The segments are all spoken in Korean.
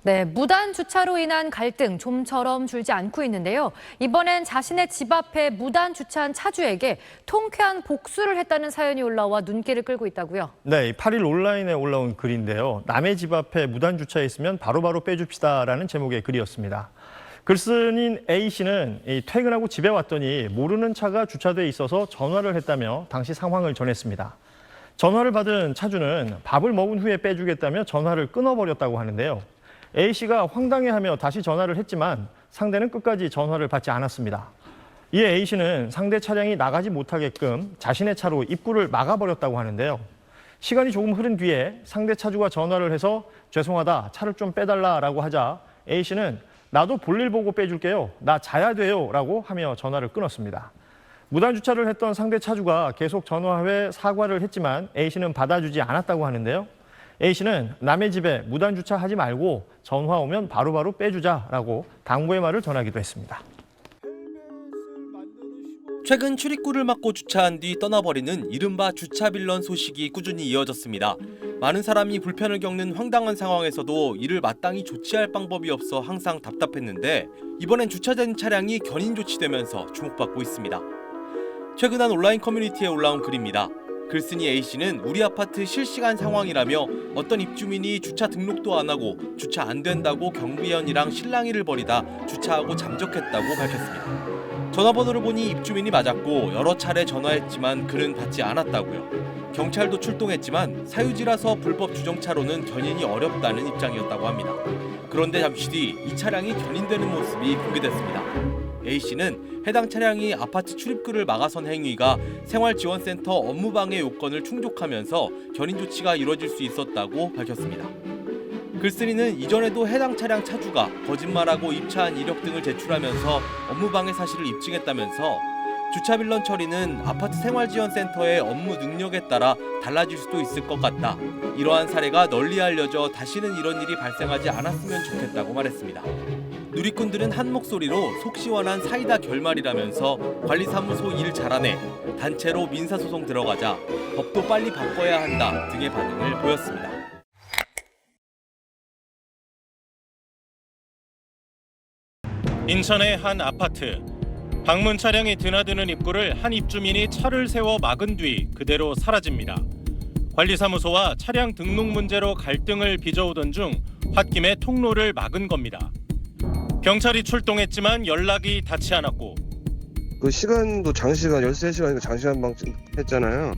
네, 무단 주차로 인한 갈등 좀처럼 줄지 않고 있는데요. 이번엔 자신의 집 앞에 무단 주차한 차주에게 통쾌한 복수를 했다는 사연이 올라와 눈길을 끌고 있다고요. 네, 8일 온라인에 올라온 글인데요. 남의 집 앞에 무단 주차했으면 바로바로 빼줍시다라는 제목의 글이었습니다. 글쓴이인 A씨는 퇴근하고 집에 왔더니 모르는 차가 주차돼 있어서 전화를 했다며 당시 상황을 전했습니다. 전화를 받은 차주는 밥을 먹은 후에 빼주겠다며 전화를 끊어버렸다고 하는데요. A씨가 황당해하며 다시 전화를 했지만 상대는 끝까지 전화를 받지 않았습니다. 이에 A씨는 상대 차량이 나가지 못하게끔 자신의 차로 입구를 막아버렸다고 하는데요. 시간이 조금 흐른 뒤에 상대 차주가 전화를 해서 죄송하다, 차를 좀 빼달라라고 하자 A씨는 나도 볼일 보고 빼줄게요, 나 자야 돼요 라고 하며 전화를 끊었습니다. 무단 주차를 했던 상대 차주가 계속 전화 후에 사과를 했지만 A씨는 받아주지 않았다고 하는데요. A씨는 남의 집에 무단 주차하지 말고 전화 오면 바로바로 빼주자라고 당부의 말을 전하기도 했습니다. 최근 출입구를 막고 주차한 뒤 떠나버리는 이른바 주차 빌런 소식이 꾸준히 이어졌습니다. 많은 사람이 불편을 겪는 황당한 상황에서도 이를 마땅히 조치할 방법이 없어 항상 답답했는데 이번엔 주차된 차량이 견인 조치되면서 주목받고 있습니다. 최근 한 온라인 커뮤니티에 올라온 글입니다. 글쓴이 A씨는 우리 아파트 실시간 상황이라며 어떤 입주민이 주차 등록도 안 하고 주차 안 된다고 경비원이랑 실랑이를 벌이다 주차하고 잠적했다고 밝혔습니다. 전화번호를 보니 입주민이 맞았고 여러 차례 전화했지만 그는 받지 않았다고요. 경찰도 출동했지만 사유지라서 불법 주정차로는 견인이 어렵다는 입장이었다고 합니다. 그런데 잠시 뒤 이 차량이 견인되는 모습이 공개됐습니다. A씨는 해당 차량이 아파트 출입구를 막아선 행위가 생활지원센터 업무방해 요건을 충족하면서 견인 조치가 이뤄질 수 있었다고 밝혔습니다. 글쓴이는 이전에도 해당 차량 차주가 거짓말하고 입차한 이력 등을 제출하면서 업무방해 사실을 입증했다면서 주차 빌런 처리는 아파트 생활지원센터의 업무 능력에 따라 달라질 수도 있을 것 같다. 이러한 사례가 널리 알려져 다시는 이런 일이 발생하지 않았으면 좋겠다고 말했습니다. 누리꾼들은 한 목소리로 속 시원한 사이다 결말이라면서 관리사무소 일 잘하네, 단체로 민사소송 들어가자, 법도 빨리 바꿔야 한다 등의 반응을 보였습니다. 인천의 한 아파트. 방문 차량이 드나드는 입구를 한 입주민이 차를 세워 막은 뒤 그대로 사라집니다. 관리사무소와 차량 등록 문제로 갈등을 빚어오던 중 홧김에 통로를 막은 겁니다. 경찰이 출동했지만 연락이 닿지 않았고 그 시간도 장시간 13시간이니까 장시간 방치 했잖아요.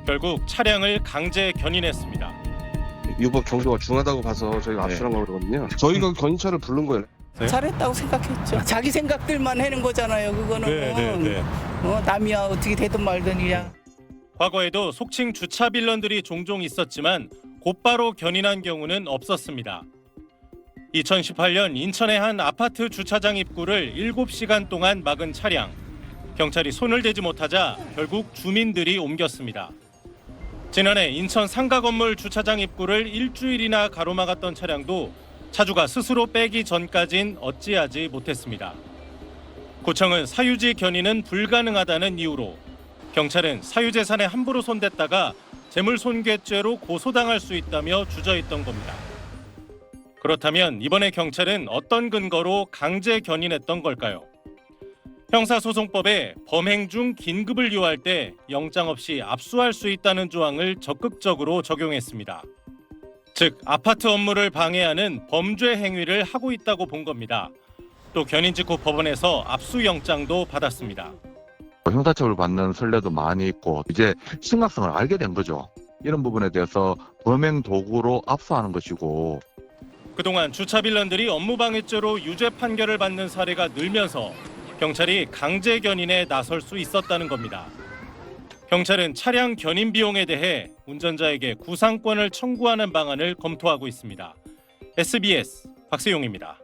결국 차량을 강제 견인했습니다. 유법 경도가 중하다고 봐서 저희가 압수한 거거든요. 저희가 견인차를 부른 거예요. 잘했다고 생각했죠. 자기 생각들만 하는 거잖아요. 그거는 남이야 어떻게 되든 말든 그냥. 과거에도 속칭 주차 빌런들이 종종 있었지만 곧바로 견인한 경우는 없었습니다. 2018년 인천의 한 아파트 주차장 입구를 7시간 동안 막은 차량. 경찰이 손을 대지 못하자 결국 주민들이 옮겼습니다. 지난해 인천 상가 건물 주차장 입구를 일주일이나 가로막았던 차량도 차주가 스스로 빼기 전까진 어찌하지 못했습니다. 구청은 사유지 견인은 불가능하다는 이유로 경찰은 사유재산에 함부로 손댔다가 재물손괴죄로 고소당할 수 있다며 주저했던 겁니다. 그렇다면 이번에 경찰은 어떤 근거로 강제 견인했던 걸까요? 형사소송법에 범행 중 긴급을 요할 때 영장 없이 압수할 수 있다는 조항을 적극적으로 적용했습니다. 즉, 아파트 업무를 방해하는 범죄 행위를 하고 있다고 본 겁니다. 또 견인 직후 법원에서 압수영장도 받았습니다. 형사처벌 받는 선례도 많이 있고 이제 심각성을 알게 된 거죠. 이런 부분에 대해서 범행 도구로 압수하는 것이고 그동안 주차 빌런들이 업무방해죄로 유죄 판결을 받는 사례가 늘면서 경찰이 강제 견인에 나설 수 있었다는 겁니다. 경찰은 차량 견인 비용에 대해 운전자에게 구상권을 청구하는 방안을 검토하고 있습니다. SBS 박세용입니다.